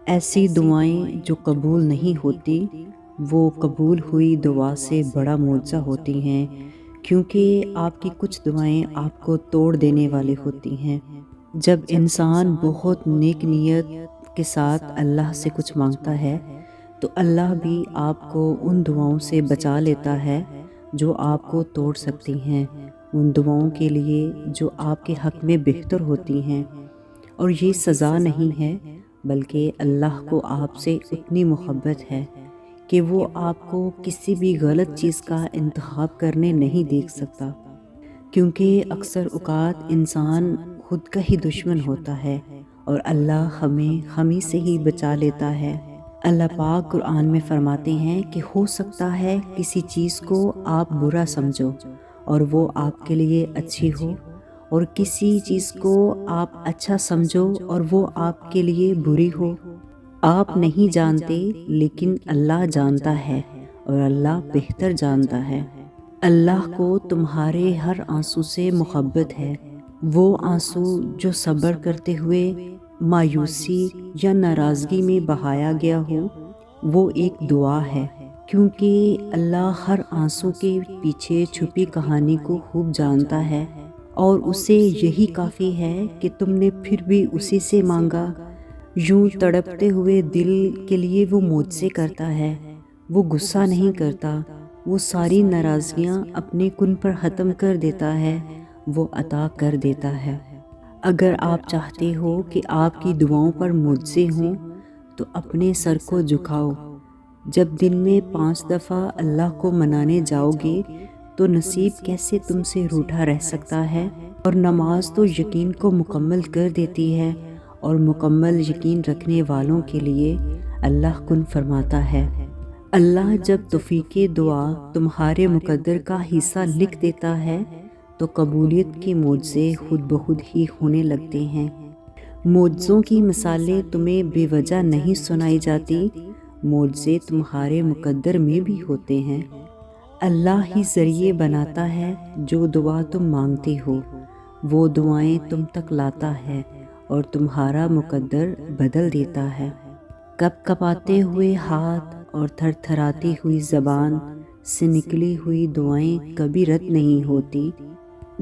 ایسی دعائیں جو قبول نہیں ہوتی وہ قبول ہوئی دعا سے بڑا معجزہ ہوتی ہیں، کیونکہ آپ کی کچھ دعائیں آپ کو توڑ دینے والی ہوتی ہیں۔ جب انسان بہت نیک نیت کے ساتھ اللہ سے کچھ مانگتا ہے تو اللہ بھی آپ کو ان دعاؤں سے بچا لیتا ہے جو آپ کو توڑ سکتی ہیں، ان دعاؤں کے لیے جو آپ کے حق میں بہتر ہوتی ہیں۔ اور یہ سزا نہیں ہے، بلکہ اللہ کو آپ سے اتنی محبت ہے کہ وہ آپ کو کسی بھی غلط چیز کا انتخاب کرنے نہیں دیکھ سکتا، کیونکہ اکثر اوقات انسان خود کا ہی دشمن ہوتا ہے اور اللہ ہم ہی سے ہی بچا لیتا ہے۔ اللہ پاک قرآن میں فرماتے ہیں کہ ہو سکتا ہے کسی چیز کو آپ برا سمجھو اور وہ آپ کے لیے اچھی ہو، اور کسی چیز کو آپ اچھا سمجھو اور وہ آپ کے لیے بری ہو۔ آپ نہیں جانتے، لیکن اللہ جانتا ہے اور اللہ بہتر جانتا ہے۔ اللہ کو تمہارے ہر آنسو سے محبت ہے۔ وہ آنسو جو صبر کرتے ہوئے مایوسی یا ناراضگی میں بہایا گیا ہو، وہ ایک دعا ہے، کیونکہ اللہ ہر آنسو کے پیچھے چھپی کہانی کو خوب جانتا ہے، اور اسے یہی کافی ہے کہ تم نے پھر بھی اسی سے مانگا۔ یوں تڑپتے ہوئے دل کے لیے وہ معجزے کرتا ہے، وہ غصہ نہیں کرتا، وہ ساری ناراضگیاں اپنے کن پر ختم کر دیتا ہے، وہ عطا کر دیتا ہے۔ اگر آپ چاہتے ہو کہ آپ کی دعاؤں پر معجزے ہوں تو اپنے سر کو جھکاؤ۔ جب دن میں 5 دفعہ اللہ کو منانے جاؤ گے تو نصیب کیسے تم سے روٹھا رہ سکتا ہے؟ اور نماز تو یقین کو مکمل کر دیتی ہے، اور مکمل یقین رکھنے والوں کے لیے اللہ کن فرماتا ہے۔ اللہ جب توفیق دعا تمہارے مقدر کا حصہ لکھ دیتا ہے تو قبولیت کے معجزے خود بخود ہی ہونے لگتے ہیں۔ معجزوں کی مثالیں تمہیں بے وجہ نہیں سنائی جاتی، معجزے تمہارے مقدر میں بھی ہوتے ہیں۔ اللہ ہی ذریعے بناتا ہے، جو دعا تم مانگتے ہو وہ دعائیں تم تک لاتا ہے اور تمہارا مقدر بدل دیتا ہے۔ کپ کپاتے ہوئے ہاتھ اور تھر تھراتی ہوئی زبان سے نکلی ہوئی دعائیں کبھی رد نہیں ہوتی۔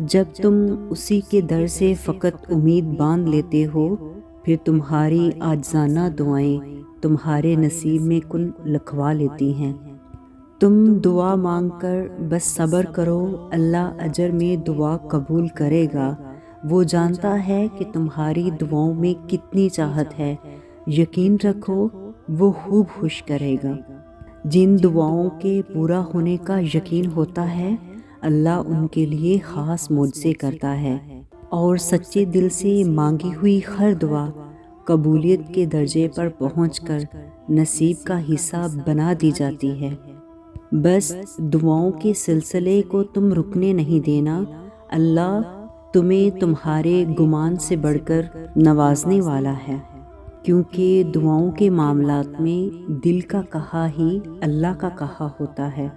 جب تم اسی کے در سے فقط امید باندھ لیتے ہو، پھر تمہاری عاجزانہ دعائیں تمہارے نصیب میں کن لکھوا لیتی ہیں۔ تم دعا مانگ کر بس صبر کرو، اللہ اجر میں دعا قبول کرے گا۔ وہ جانتا ہے کہ تمہاری دعاؤں میں کتنی چاہت ہے، یقین رکھو وہ خوب خوش کرے گا۔ جن دعاؤں کے پورا ہونے کا یقین ہوتا ہے، اللہ ان کے لیے خاص معجزے کرتا ہے، اور سچے دل سے مانگی ہوئی ہر دعا قبولیت کے درجے پر پہنچ کر نصیب کا حصہ بنا دی جاتی ہے۔ بس دعاؤں کے سلسلے کو تم رکنے نہیں دینا۔ اللہ تمہیں تمہارے گمان سے بڑھ کر نوازنے والا ہے، کیونکہ دعاؤں کے معاملات میں دل کا کہا ہی اللہ کا کہا ہوتا ہے،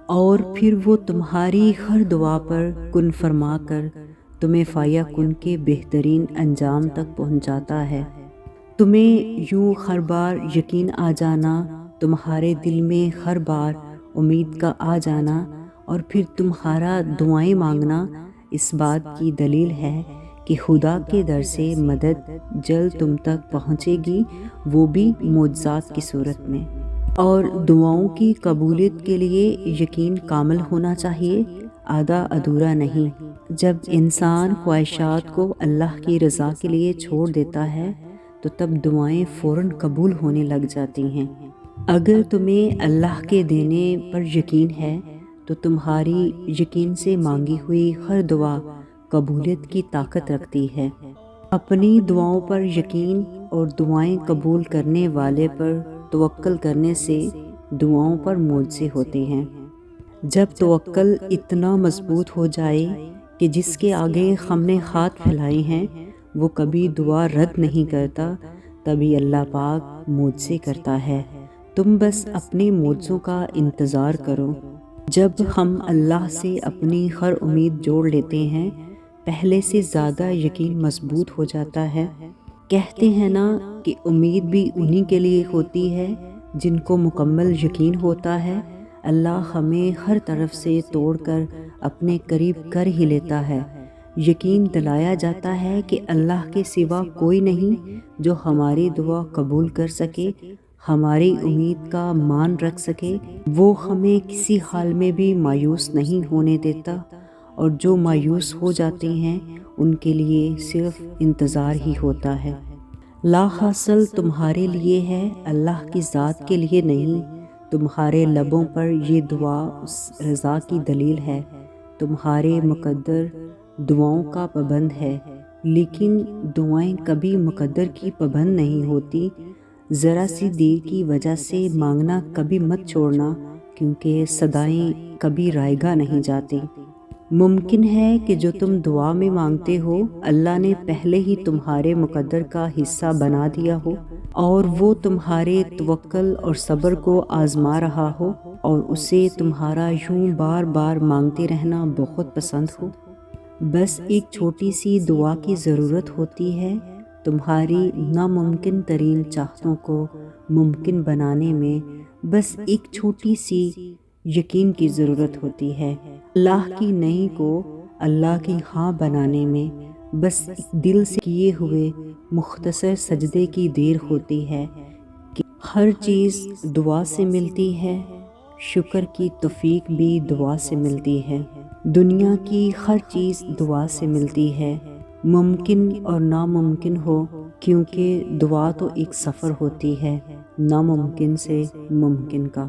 اور پھر وہ تمہاری ہر دعا پر کن فرما کر تمہیں فایا کن کے بہترین انجام تک پہنچاتا ہے۔ تمہیں یوں ہر بار یقین آ جانا، تمہارے دل میں ہر بار امید کا آ جانا، اور پھر تمہارا دعائیں مانگنا اس بات کی دلیل ہے کہ خدا کے در سے مدد جلد تم تک پہنچے گی، وہ بھی معجزات کی صورت میں۔ اور دعاؤں کی قبولیت کے لیے یقین کامل ہونا چاہیے، آدھا ادھورا نہیں۔ جب انسان خواہشات کو اللہ کی رضا کے لیے چھوڑ دیتا ہے تو تب دعائیں فوراً قبول ہونے لگ جاتی ہیں۔ اگر تمہیں اللہ کے دینے پر یقین ہے تو تمہاری یقین سے مانگی ہوئی ہر دعا قبولیت کی طاقت رکھتی ہے۔ اپنی دعاؤں پر یقین اور دعائیں قبول کرنے والے پر توکل کرنے سے دعاؤں پر معجزے ہوتے ہیں۔ جب توکل اتنا مضبوط ہو جائے کہ جس کے آگے ہم نے ہاتھ پھیلائے ہیں وہ کبھی دعا رد نہیں کرتا، تبھی اللہ پاک معجزے کرتا ہے۔ تم بس اپنے معجزوں کا انتظار کرو۔ جب ہم اللہ سے اپنی ہر امید جوڑ لیتے ہیں، پہلے سے زیادہ یقین مضبوط ہو جاتا ہے کہتے ہیں نا کہ امید بھی انہی کے لیے ہوتی ہے جن کو مکمل یقین ہوتا ہے اللہ ہمیں ہر طرف سے توڑ کر اپنے قریب کر ہی لیتا ہے۔ یقین دلایا جاتا ہے کہ اللہ کے سوا کوئی نہیں جو ہماری دعا قبول کر سکے، ہماری امید کا مان رکھ سکے۔ وہ ہمیں کسی حال میں بھی مایوس نہیں ہونے دیتا، اور جو مایوس ہو جاتے ہیں ان کے لیے صرف انتظار ہی ہوتا ہے۔ لا حاصل تمہارے لیے ہے، اللہ کی ذات کے لیے نہیں۔ تمہارے لبوں پر یہ دعا اس رضا کی دلیل ہے۔ تمہارے مقدر دعاؤں کا پابند ہے، لیکن دعائیں کبھی مقدر کی پابند نہیں ہوتی۔ ذرا سی دیر کی وجہ سے مانگنا کبھی مت چھوڑنا، کیونکہ صدائیں کبھی رائے گاہ نہیں جاتی۔ ممکن ہے کہ جو تم دعا میں مانگتے ہو اللہ نے پہلے ہی تمہارے مقدر کا حصہ بنا دیا ہو، اور وہ تمہارے توکل اور صبر کو آزما رہا ہو، اور اسے تمہارا یوں بار بار مانگتے رہنا بہت پسند ہو۔ بس ایک چھوٹی سی دعا کی ضرورت ہوتی ہے، تمہاری ناممکن ترین چاہتوں کو ممکن بنانے میں بس ایک چھوٹی سی یقین کی ضرورت ہوتی ہے۔ اللہ کی نہیں کو اللہ کی ہاں بنانے میں بس ایک دل سے کیے ہوئے مختصر سجدے کی دیر ہوتی ہے کہ ہر چیز دعا سے ملتی ہے، شکر کی توفیق بھی دعا سے ملتی ہے، دنیا کی ہر چیز دعا سے ملتی ہے، ممکن اور ناممکن ہو، کیونکہ دعا تو ایک سفر ہوتی ہے ناممکن سے ممکن کا۔